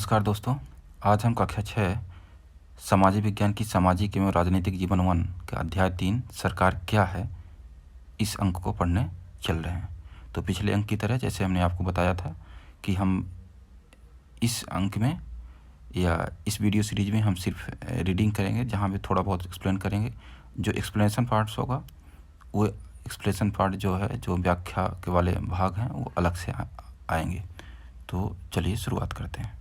नमस्कार दोस्तों। आज हम कक्षा 6 सामाजिक विज्ञान की सामाजिक एवं राजनीतिक जीवन 1 का अध्याय 3 सरकार क्या है, इस अंक को पढ़ने चल रहे हैं। तो पिछले अंक की तरह जैसे हमने आपको बताया था कि हम इस अंक में या इस वीडियो सीरीज में हम सिर्फ रीडिंग करेंगे, जहाँ पे थोड़ा बहुत एक्सप्लेन करेंगे। जो एक्सप्लेनेशन पार्ट्स होगा वो एक्सप्लेनेशन पार्ट जो है, जो व्याख्या के वाले भाग हैं, वो अलग से आएंगे। तो चलिए शुरुआत करते हैं।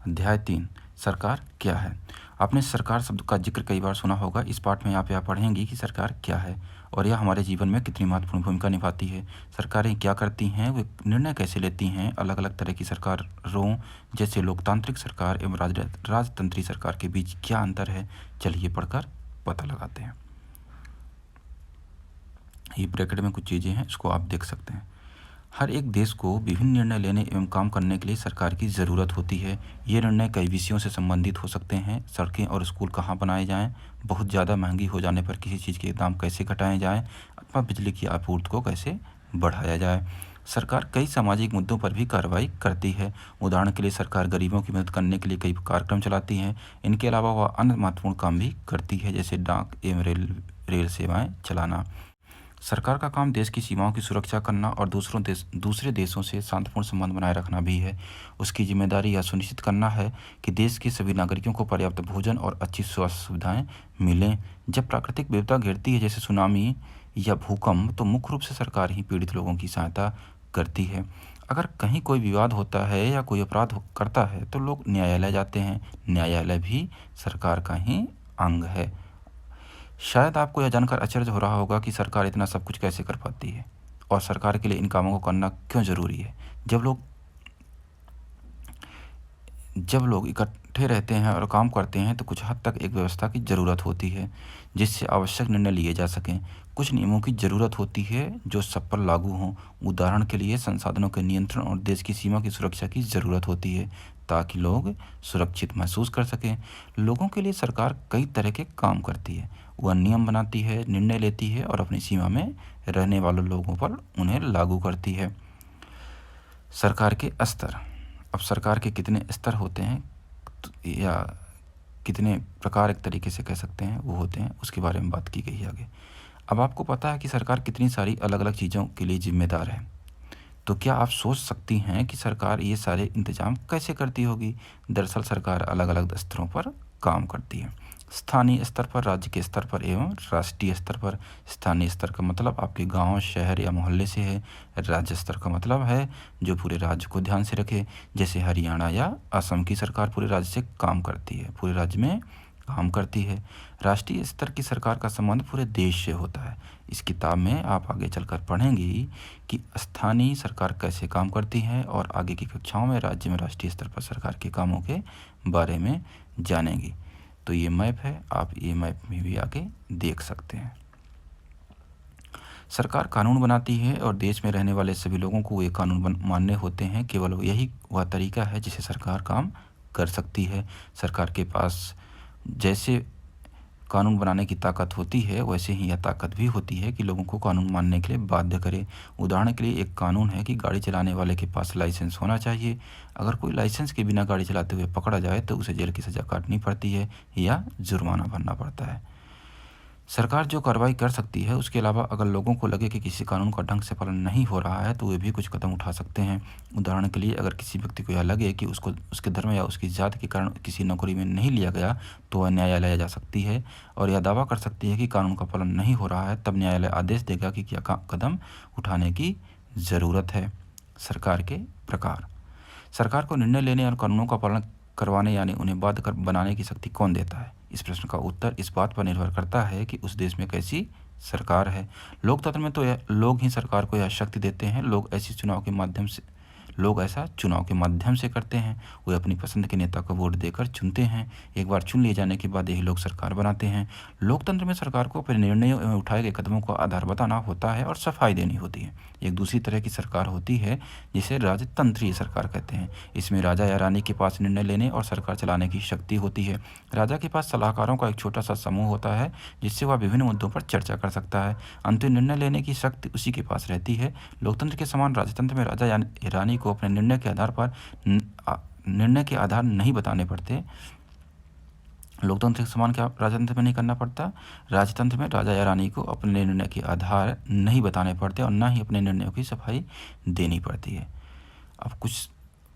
अध्याय 3 सरकार क्या है। आपने सरकार शब्द का जिक्र कई बार सुना होगा। इस पाठ में आप यह पढ़ेंगी कि सरकार क्या है और यह हमारे जीवन में कितनी महत्वपूर्ण भूमिका निभाती है। सरकारें क्या करती हैं, वे निर्णय कैसे लेती हैं। अलग अलग तरह की सरकारों जैसे लोकतांत्रिक सरकार एवं राजतंत्री सरकार के बीच क्या अंतर है, चलिए पढ़कर पता लगाते हैं। ये ब्रैकेट में कुछ चीज़ें हैं, इसको आप देख सकते हैं। हर एक देश को विभिन्न निर्णय लेने एवं काम करने के लिए सरकार की ज़रूरत होती है। ये निर्णय कई विषयों से संबंधित हो सकते हैं। सड़कें और स्कूल कहाँ बनाए जाएं, बहुत ज़्यादा महंगी हो जाने पर किसी चीज़ के दाम कैसे घटाए जाएं, अथवा बिजली की आपूर्ति को कैसे बढ़ाया जाए। सरकार कई सामाजिक मुद्दों पर भी कार्रवाई करती है। उदाहरण के लिए सरकार गरीबों की मदद करने के लिए कई कार्यक्रम चलाती है। इनके अलावा वह अन्य महत्वपूर्ण काम भी करती है, जैसे डाक एवं रेल सेवाएँ चलाना। सरकार का काम देश की सीमाओं की सुरक्षा करना और दूसरे देशों से शांतिपूर्ण संबंध बनाए रखना भी है। उसकी जिम्मेदारी यह सुनिश्चित करना है कि देश के सभी नागरिकों को पर्याप्त भोजन और अच्छी स्वास्थ्य सुविधाएं मिलें। जब प्राकृतिक विपदा घिरती है, जैसे सुनामी या भूकंप, तो मुख्य रूप से सरकार ही पीड़ित लोगों की सहायता करती है। अगर कहीं कोई विवाद होता है या कोई अपराध करता है तो लोग न्यायालय जाते हैं। न्यायालय भी सरकार का ही अंग है। शायद आपको यह जानकर आश्चर्य हो रहा होगा कि सरकार इतना सब कुछ कैसे कर पाती है और सरकार के लिए इन कामों को करना क्यों ज़रूरी है। जब लोग इकट्ठे रहते हैं और काम करते हैं तो कुछ हद तक एक व्यवस्था की ज़रूरत होती है, जिससे आवश्यक निर्णय लिए जा सकें। कुछ नियमों की ज़रूरत होती है जो सब पर लागू हों। उदाहरण के लिए संसाधनों के नियंत्रण और देश की सीमा की सुरक्षा की ज़रूरत होती है, ताकि लोग सुरक्षित महसूस कर सकें। लोगों के लिए सरकार कई तरह के काम करती है। वह नियम बनाती है, निर्णय लेती है और अपनी सीमा में रहने वाले लोगों पर उन्हें लागू करती है। सरकार के स्तर। अब सरकार के कितने स्तर होते हैं या कितने प्रकार, एक तरीके से कह सकते हैं, वो होते हैं, उसके बारे में बात की गई है आगे। अब आपको पता है कि सरकार कितनी सारी अलग अलग चीज़ों के लिए जिम्मेदार है। तो क्या आप सोच सकती हैं कि सरकार ये सारे इंतजाम कैसे करती होगी। दरअसल सरकार अलग अलग स्तरों पर काम करती है। स्थानीय स्तर पर, राज्य के स्तर पर एवं राष्ट्रीय स्तर पर। स्थानीय स्तर का मतलब आपके गांव, शहर या मोहल्ले से है। राज्य स्तर का मतलब है जो पूरे राज्य को ध्यान से रखे, जैसे हरियाणा या असम की सरकार पूरे राज्य से काम करती है, पूरे राज्य में काम करती है। राष्ट्रीय स्तर की सरकार का संबंध पूरे देश से होता है। इस किताब में आप आगे चलकर पढ़ेंगी कि स्थानीय सरकार कैसे काम करती है और आगे की कक्षाओं में राज्य में राष्ट्रीय स्तर पर सरकार के कामों के बारे में जानेंगी। तो ये मैप है, आप ये मैप में भी आगे देख सकते हैं। सरकार कानून बनाती है और देश में रहने वाले सभी लोगों को ये कानून मानने होते हैं। केवल यही वह तरीका है जिससे सरकार काम कर सकती है। सरकार के पास जैसे कानून बनाने की ताकत होती है, वैसे ही यह ताकत भी होती है कि लोगों को कानून मानने के लिए बाध्य करे। उदाहरण के लिए एक कानून है कि गाड़ी चलाने वाले के पास लाइसेंस होना चाहिए। अगर कोई लाइसेंस के बिना गाड़ी चलाते हुए पकड़ा जाए तो उसे जेल की सज़ा काटनी पड़ती है या जुर्माना भरना पड़ता है। सरकार जो कार्रवाई कर सकती है, उसके अलावा अगर लोगों को लगे कि किसी कानून का ढंग से पालन नहीं हो रहा है तो वे भी कुछ कदम उठा सकते हैं। उदाहरण के लिए अगर किसी व्यक्ति को यह लगे कि उसको उसके धर्म या उसकी जाति के कारण किसी नौकरी में नहीं लिया गया तो वह न्यायालय जा सकती है और यह दावा कर सकती है कि कानून का पालन नहीं हो रहा है। तब न्यायालय आदेश देगा कि क्या कदम उठाने की ज़रूरत है। सरकार के प्रकार। सरकार को निर्णय लेने और कानूनों का पालन करवाने यानी उन्हें बाध्य कर बनाने की शक्ति कौन देता है। इस प्रश्न का उत्तर इस बात पर निर्भर करता है कि उस देश में कैसी सरकार है। लोकतंत्र में तो लोग ही सरकार को यह शक्ति देते हैं। लोग लोग ऐसा चुनाव के माध्यम से करते हैं। वे अपनी पसंद के नेता को वोट देकर चुनते हैं। एक बार चुन लिए जाने के बाद यही लोग सरकार बनाते हैं। लोकतंत्र में सरकार को अपने निर्णयों एवं उठाए गए कदमों को आधार बताना होता है और सफाई देनी होती है। एक दूसरी तरह की सरकार होती है जिसे राजतंत्रीय सरकार कहते हैं। इसमें राजा या रानी के पास निर्णय लेने और सरकार चलाने की शक्ति होती है। राजा के पास सलाहकारों का एक छोटा सा समूह होता है जिससे वह विभिन्न मुद्दों पर चर्चा कर सकता है। अंतिम निर्णय लेने की शक्ति उसी के पास रहती है। लोकतंत्र के समान राजतंत्र में राजा या रानी को अपने निर्णय के आधार पर निर्णय के आधार नहीं बताने पड़ते। लोकतंत्र के समान क्या राजतंत्र में नहीं करना पड़ता। राजतंत्र में राजा या रानी को अपने निर्णय के आधार नहीं बताने पड़ते और न ही अपने निर्णयों की सफाई देनी पड़ती है। अब कुछ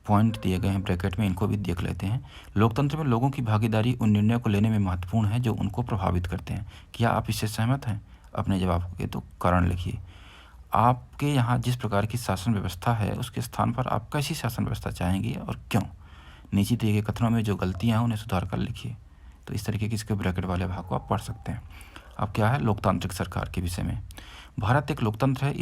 पॉइंट दिए गए हैं ब्रैकेट में, इनको भी देख लेते हैं। लोकतंत्र में लोगों की भागीदारी उन निर्णयों को लेने में महत्वपूर्ण है जो उनको प्रभावित करते हैं। क्या आप इससे सहमत हैं? अपने जवाब के तो कारण लिखिए। आपके यहाँ जिस प्रकार की शासन व्यवस्था है उसके स्थान पर आप कैसी शासन व्यवस्था चाहेंगे और क्यों? नीचे दिए गए कथनों में जो गलतियाँ हैं उन्हें सुधार कर लिखिए। तो इस तरीके की इसके ब्रैकेट वाले भाग को आप पढ़ सकते हैं। अब क्या है लोकतांत्रिक सरकार के विषय में। भारत एक लोकतंत्र है।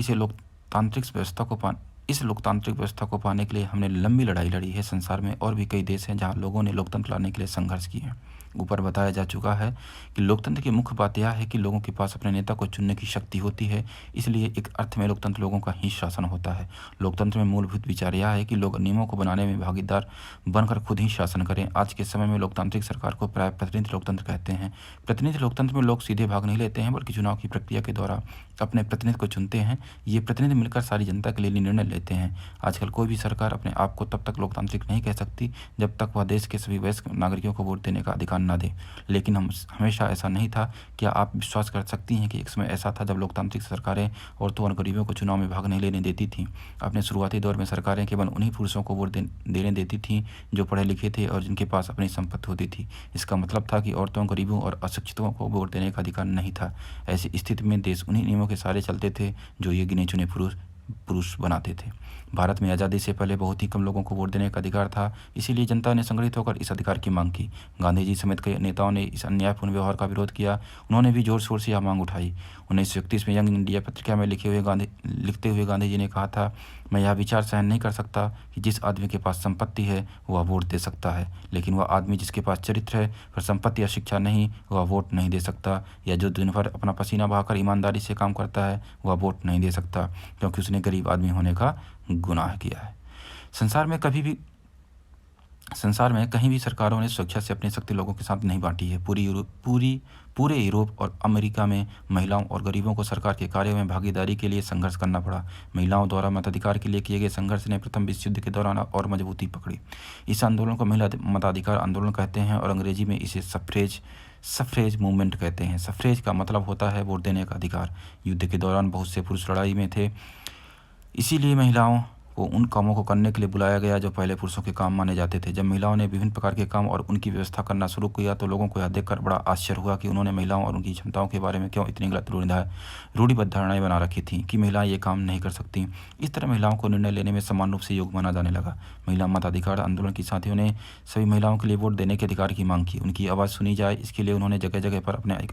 इस लोकतांत्रिक व्यवस्था को पाने के लिए हमने लंबी लड़ाई लड़ी है। संसार में और भी कई देश हैं जहां लोगों ने लोकतंत्र लाने के लिए संघर्ष किए हैं। ऊपर बताया जा चुका है कि लोकतंत्र की मुख्य बात यह है कि लोगों के पास अपने नेता को चुनने की शक्ति होती है। इसलिए एक अर्थ में लोकतंत्र लोगों का ही शासन होता है। लोकतंत्र में मूलभूत विचार यह है कि लोग नियमों को बनाने में भागीदार बनकर खुद ही शासन करें। आज के समय में लोकतांत्रिक सरकार को प्राय प्रतिनिधि लोकतंत्र कहते हैं। प्रतिनिधि लोकतंत्र में लोग सीधे भाग नहीं लेते हैं बल्कि चुनाव की प्रक्रिया के द्वारा अपने प्रतिनिधि को चुनते हैं। ये प्रतिनिधि मिलकर सारी जनता के लिए निर्णय लेते हैं। आजकल कोई भी सरकार अपने आप को तब तक लोकतांत्रिक नहीं कह सकती जब तक वह देश के सभी वयस्क नागरिकों को वोट देने का अधिकार न दे। लेकिन हमेशा ऐसा नहीं था। क्या आप विश्वास कर सकती हैं कि एक समय ऐसा था जब लोकतांत्रिक सरकारें औरतों और गरीबों को चुनाव में भाग नहीं लेने देती थीं? अपने शुरुआती दौर में सरकारें केवल उन्हीं पुरुषों को वोट देने देती थीं जो पढ़े लिखे थे और जिनके पास अपनी संपत्ति होती थी। इसका मतलब था कि औरतों, गरीबों और अशिक्षितों को वोट देने का अधिकार नहीं था। ऐसी स्थिति में देश उन्हीं नियमों के सहारे चलते थे जो ये गिने चुने पुरुष बनाते थे। भारत में आज़ादी से पहले बहुत ही कम लोगों को वोट देने का अधिकार था। इसीलिए जनता ने संगठित होकर इस अधिकार की मांग की। गांधी जी समेत कई नेताओं ने इस अन्यायपूर्ण व्यवहार का विरोध किया। उन्होंने भी जोर शोर से यह मांग उठाई। 1931 में यंग इंडिया पत्रिका में लिखते हुए गांधी जी ने कहा था, मैं यह विचार सहन नहीं कर सकता कि जिस आदमी के पास संपत्ति है वह वोट दे सकता है, लेकिन वह आदमी जिसके पास चरित्र है पर संपत्ति या शिक्षा नहीं, वह वोट नहीं दे सकता। या जो दिन भर अपना पसीना बहाकर ईमानदारी से काम करता है वह वोट नहीं दे सकता, क्योंकि उसने गरीब आदमी होने का गुनाह किया है। संसार में कहीं भी सरकारों ने स्वेच्छा से अपनी शक्ति लोगों के साथ नहीं बांटी है। पूरे यूरोप और अमेरिका में महिलाओं और गरीबों को सरकार के कार्यों में भागीदारी के लिए संघर्ष करना पड़ा। महिलाओं द्वारा मताधिकार के लिए किए गए संघर्ष ने प्रथम विश्व युद्ध के दौरान और मजबूती पकड़ी। इस आंदोलन को महिला मताधिकार आंदोलन कहते हैं और अंग्रेजी में इसे सफ्रेज मूवमेंट कहते हैं। सफ्रेज का मतलब होता है वोट देने का अधिकार। युद्ध के दौरान बहुत से पुरुष लड़ाई में थे, इसीलिए महिलाओं को उन कामों को करने के लिए बुलाया गया जो पहले पुरुषों के काम माने जाते थे। जब महिलाओं ने विभिन्न प्रकार के काम और उनकी व्यवस्था करना शुरू किया तो लोगों को यह देखकर बड़ा आश्चर्य हुआ कि उन्होंने महिलाओं और उनकी क्षमताओं के बारे में क्यों इतनी गलत रूढ़िबद्ध धारणाएं बना रखी थीं कि महिलाएं ये काम नहीं कर सकती। इस तरह महिलाओं को निर्णय लेने में समान रूप से योग्य माना जाने लगा। महिला मताधिकार आंदोलन के साथियों ने सभी महिलाओं के लिए वोट देने के अधिकार की मांग की। उनकी आवाज़ सुनी जाए, इसके लिए उन्होंने जगह जगह पर अपने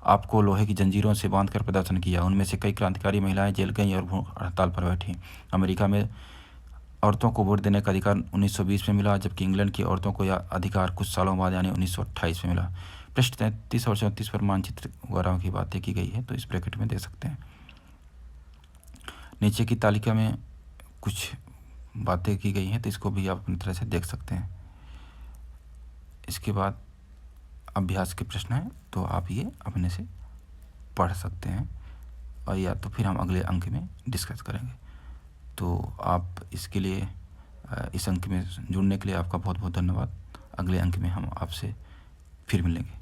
आपको लोहे की जंजीरों से बांधकर प्रदर्शन किया। उनमें से कई क्रांतिकारी महिलाएं जेल गईं और भूख हड़ताल पर बैठीं। अमेरिका में औरतों को वोट देने का अधिकार 1920 में मिला, जबकि इंग्लैंड की औरतों को यह अधिकार कुछ सालों बाद यानी 1928 में मिला। पृष्ठ 33 और 34 पर मानचित्र वगैरह की बातें की गई है, तो इस ब्रैकेट में दे सकते हैं। नीचे की तालिका में कुछ बातें की गई हैं, तो इसको भी आप अपनी तरह से देख सकते हैं। इसके बाद अभ्यास के प्रश्न हैं, तो आप ये अपने से पढ़ सकते हैं और या तो फिर हम अगले अंक में डिस्कस करेंगे। तो आप इसके लिए इस अंक में जुड़ने के लिए आपका बहुत बहुत धन्यवाद। अगले अंक में हम आपसे फिर मिलेंगे।